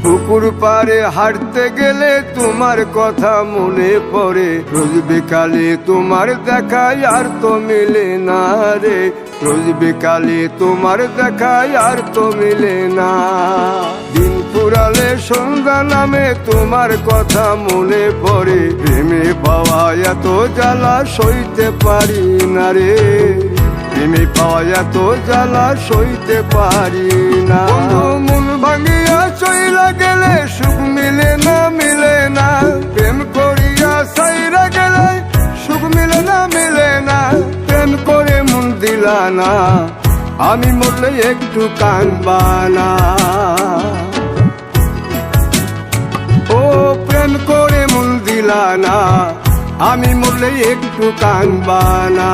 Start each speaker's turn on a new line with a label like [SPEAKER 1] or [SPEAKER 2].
[SPEAKER 1] পুকুর পাড়ে হাঁটতে গেলে তোমার কথা মনে পড়ে, রোজ বিকালে তোমার দেখায় আর তো মিলে না রে, রোজ বিকালে তোমার দেখায় আর তো মিলে না। দিন ফুরালে সন্ধ্যা নামে তোমার কথা মনে পড়ে, প্রেমে পাওয়া এত জ্বালা সইতে পারি না রে, প্রেমে পাওয়া এত জ্বালা সইতে পারি না। মন ভাঙিয়া চইলা গেলে সুখ মিলে না, মিলে না, প্রেম করিয়া সাইরা গেলে সুখ মিলে না, মিলে না, প্রেম করে মন দিলা না, আমি মরলে একটু কাঁদবা না। ও প্রেম করে মন দিলা না, আমি মরলে একটু কাঁদবা না।